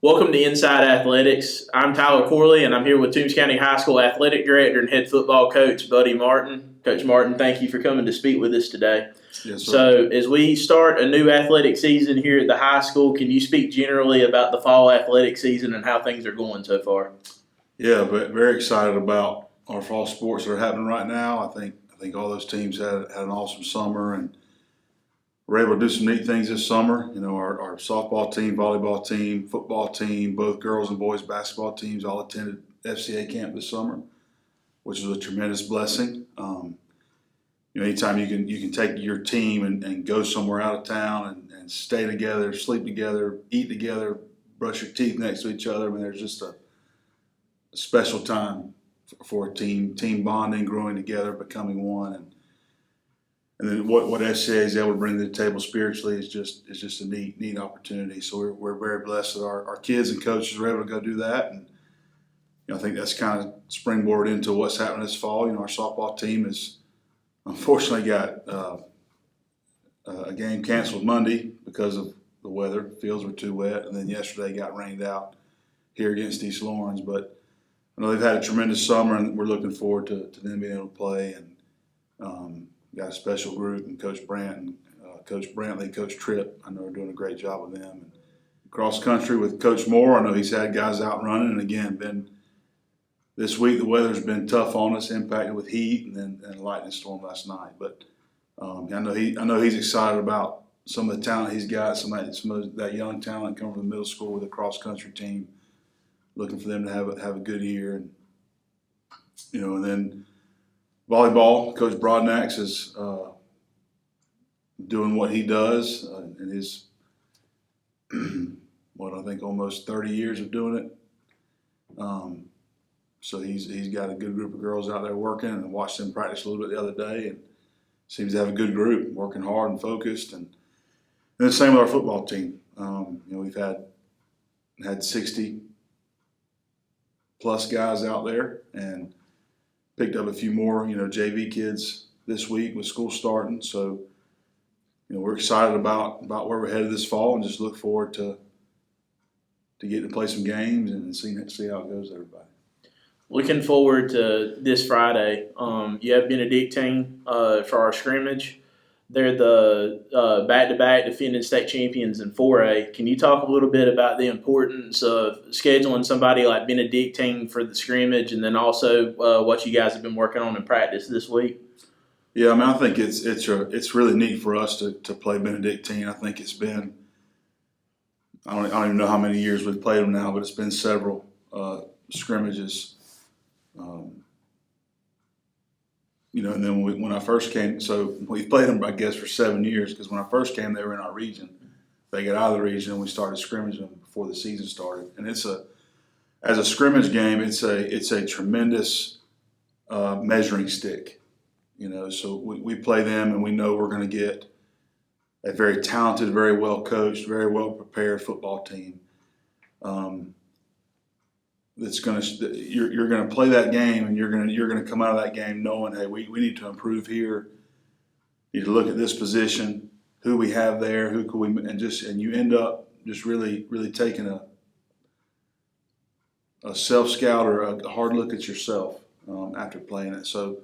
Welcome to Inside Athletics. I'm Tyler Corley, and I'm here with Toombs County High School Athletic Director and Head Football Coach Buddy Martin. Coach Martin, thank you for coming to speak with us today. Yes, sir. So, as we start a new athletic season here at the high school, can you speak generally about the fall athletic season and how things are going so far? Yeah, but very excited about our fall sports that are happening right now. I think all those teams had an awesome summer, and we're able to do some neat things this summer. You know, our softball team, volleyball team, football team, both girls and boys basketball teams all attended FCA camp this summer, which was a tremendous blessing. Anytime you can take your team and go somewhere out of town and stay together, sleep together, eat together, brush your teeth next to each other. I mean, there's just a special time for a team bonding, growing together, becoming one, and then what FCA is able to bring to the table spiritually is just a neat opportunity. So we're very blessed that our kids and coaches are able to go do that, and I think that's kind of springboard into what's happening this fall. Our softball team has unfortunately got a game canceled Monday because of the weather. Fields were too wet, and then yesterday got rained out here against East Lawrence, but I know they've had a tremendous summer, and we're looking forward to them being able to play. And got a special group, and Coach Brandt, Coach Brantley, Coach Tripp. I know are doing a great job with them. And cross country with Coach Moore, I know he's had guys out running. And again, this week the weather's been tough on us, impacted with heat and a lightning storm last night. But I know he's excited about some of the talent he's got, some of that young talent coming from the middle school with a cross country team. Looking for them to have a good year, and then volleyball. Coach Broadnax is doing what he does in his I think almost 30 years of doing it. So he's got a good group of girls out there working, and watched them practice a little bit the other day, and seems to have a good group, working hard and focused. And the same with our football team. We've had 60 plus guys out there, and picked up a few more, JV kids this week with school starting. So, we're excited about where we're headed this fall, and just look forward to getting to play some games and see how it goes, everybody. Looking forward to this Friday. You have Benedictine for our scrimmage. They're the back-to-back defending state champions in 4A. Can you talk a little bit about the importance of scheduling somebody like Benedictine for the scrimmage, and then also what you guys have been working on in practice this week? Yeah, I think it's really neat for us to play Benedictine. I think it's been I don't even know how many years we've played them now, but it's been several scrimmages. And then when I first came, so we played them, I guess, for 7 years, because when I first came, they were in our region. They got out of the region, and we started scrimmaging them before the season started. And as a scrimmage game, it's a tremendous measuring stick. So we play them, and we know we're going to get a very talented, very well coached, very well prepared football team. You're going to play that game, and you're going to come out of that game knowing, hey, we need to improve here. You need to look at this position, who we have there, who could we, and you end up just really taking a self scout or a hard look at yourself after playing it. So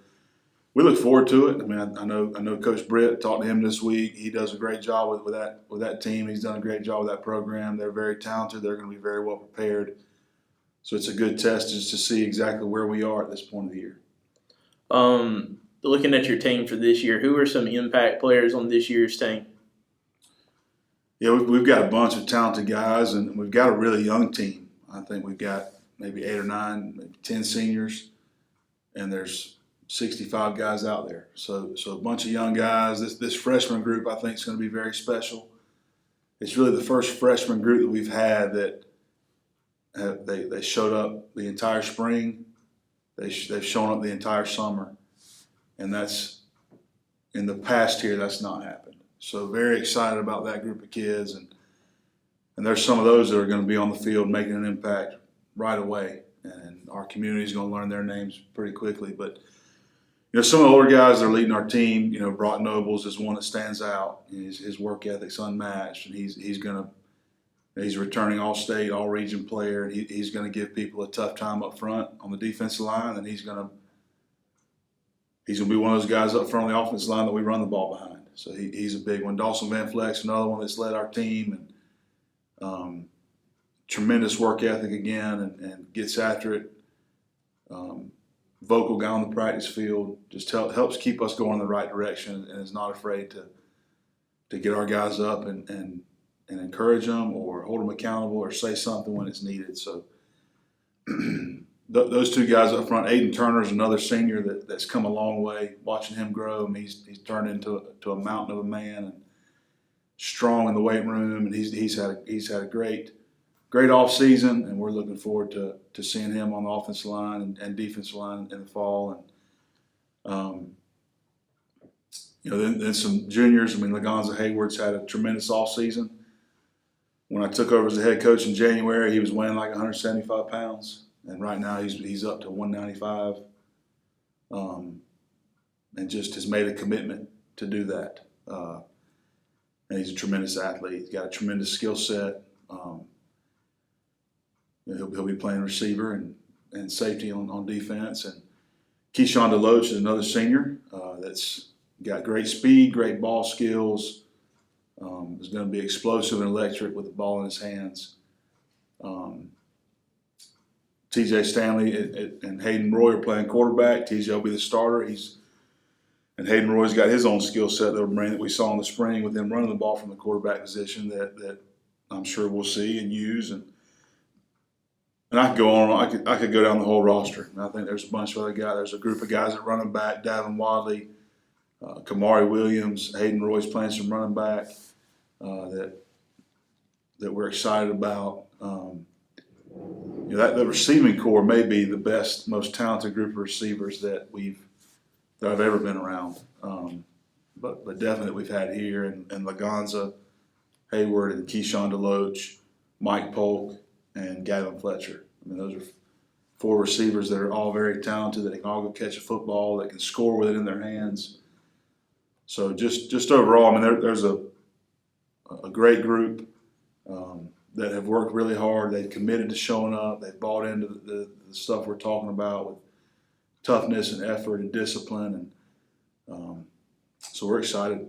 we look forward to it. I mean, I know Coach Britt, talked to him this week. He does a great job with that team. He's done a great job with that program. They're very talented. They're going to be very well prepared. So it's a good test just to see exactly where we are at this point of the year. Looking at your team for this year, who are some impact players on this year's team? Yeah, we've got a bunch of talented guys, and we've got a really young team. I think we've got maybe 8 or 9, maybe 10 seniors, and there's 65 guys out there. So a bunch of young guys. This freshman group, I think, is going to be very special. It's really the first freshman group that we've had that they showed up the entire spring. They've shown up the entire summer, and that's in the past here. That's not happened. So very excited about that group of kids, and there's some of those that are going to be on the field making an impact right away, and our community is going to learn their names pretty quickly. But some of the older guys that are leading our team, Brock Nobles is one that stands out. His work ethic's unmatched, and he's going to He's a returning all-state, all-region player, and he's going to give people a tough time up front on the defensive line, and he's going to be one of those guys up front on the offensive line that we run the ball behind. So he's a big one. Dawson Van Fleck's another one that's led our team, and tremendous work ethic again, and gets after it. Vocal guy on the practice field, just helps keep us going in the right direction, and is not afraid to get our guys up and encourage them or hold them accountable or say something when it's needed. So those two guys up front, Aiden Turner's another senior that's come a long way. Watching him grow, I mean, he's turned into a mountain of a man, and strong in the weight room, and he's had a great off season, and we're looking forward to seeing him on the offensive line and defensive line in the fall. And then some juniors. I mean, Lagonza Hayward's had a tremendous off season. When I took over as the head coach in January, he was weighing like 175 pounds, and right now he's up to 195, and just has made a commitment to do that. And he's a tremendous athlete. He's got a tremendous skill set. He'll be playing receiver and safety on defense. And Keyshawn Deloach is another senior that's got great speed, great ball skills. Is going to be explosive and electric with the ball in his hands. TJ Stanley and Hayden Roy are playing quarterback. TJ will be the starter. And Hayden Roy's got his own skill set that we saw in the spring with him running the ball from the quarterback position that I'm sure we'll see and use. And I could go on. I could go down the whole roster. And I think there's a bunch of other guys. There's a group of guys at running back: Davin Wadley, Kamari Williams, Hayden Roy's playing some running back that we're excited about. That the receiving core may be the best, most talented group of receivers that I've ever been around. But definitely we've had here, and Lagonza Hayward and Keyshawn Deloach, Mike Polk, and Gavin Fletcher. I mean, those are 4 receivers that are all very talented, that can all go catch a football, that can score with it in their hands. So just overall, I mean, there's a great group that have worked really hard. They've committed to showing up. They've bought into the stuff we're talking about with toughness and effort and discipline. And so we're excited.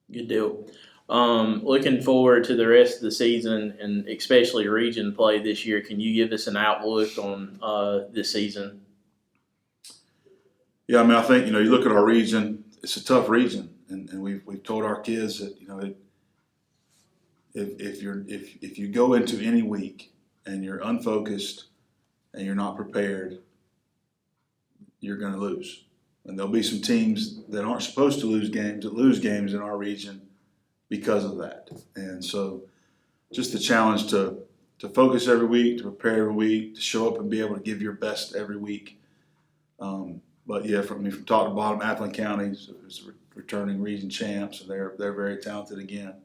Good deal. Looking forward to the rest of the season, and especially region play this year. Can you give us an outlook on this season? Yeah, I mean, I think, you look at our region, it's a tough region, and we've told our kids that, if you go into any week and you're unfocused and you're not prepared, you're going to lose. And there'll be some teams that aren't supposed to lose games that lose games in our region because of that. And so just the challenge to focus every week, to prepare every week, to show up and be able to give your best every week. But yeah, from top to bottom, Appleton County is returning region champs, and they're very talented again.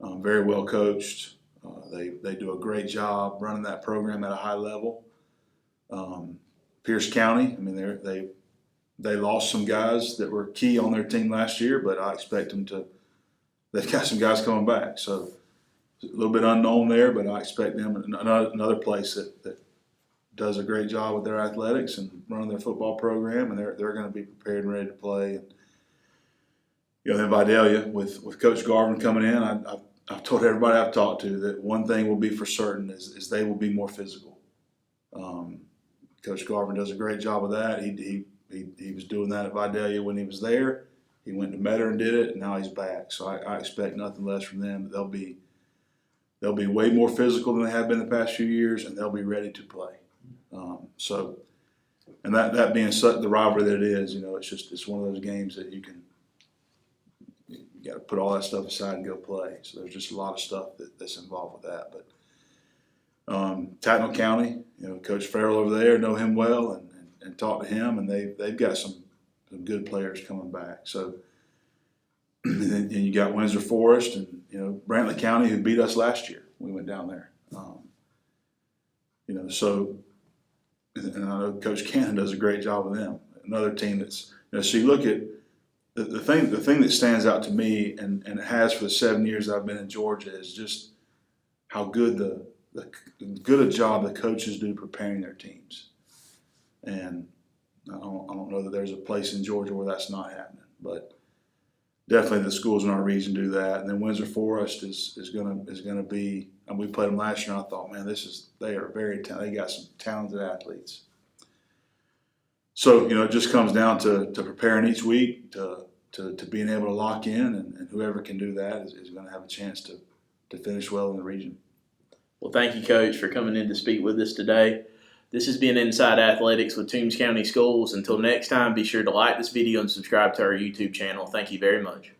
Very well coached. They do a great job running that program at a high level. Pierce County, I mean, they lost some guys that were key on their team last year, but I expect them to. They've got some guys coming back, so a little bit unknown there, but I expect them another place that does a great job with their athletics and running their football program, and they're going to be prepared and ready to play. And then Vidalia with Coach Garvin coming in, I've told everybody I've talked to that one thing will be for certain is they will be more physical. Coach Garvin does a great job of that. He was doing that at Vidalia when he was there. He went to Metter and did it, and now he's back. So I expect nothing less from them. They'll be way more physical than they have been the past few years, and they'll be ready to play. And that being such the rivalry that it is, it's one of those games that you got to put all that stuff aside and go play. So there's just a lot of stuff that's involved with that. But Tattnall County, Coach Farrell over there, know him well and talk to him, and they've got some good players coming back. So and you got Windsor Forest and Brantley County, who beat us last year. We went down there. So and I know Coach Cannon does a great job with them. Another team that's so you look at the thing that stands out to me, and it has for the 7 years I've been in Georgia, is just how good the good a job the coaches do preparing their teams. And I don't know that there's a place in Georgia where that's not happening, but definitely the schools in our region do that. And then Windsor Forest is gonna be. And we played them last year, and I thought, man, they are very talented. They got some talented athletes. So it just comes down to preparing each week, to being able to lock in, and whoever can do that is going to have a chance to finish well in the region. Well, thank you, Coach, for coming in to speak with us today. This has been Inside Athletics with Toombs County Schools. Until next time, be sure to like this video and subscribe to our YouTube channel. Thank you very much.